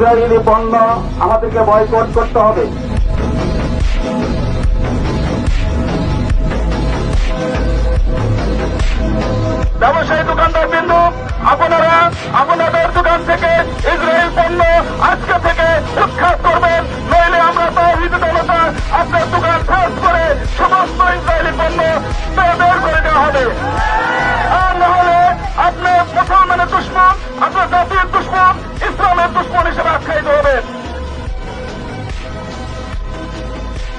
Israeli পণ্য আমাদেরকে boycott করতে হবে। ব্যবসায়ী দোকানদার বিন্দু, আপনারা আপনাদের দোকান থেকে ইসরায়েল পণ্য আজকে থেকে উৎখাত করবেন, নইলে আমরা তাওহীদ জনতা আপনার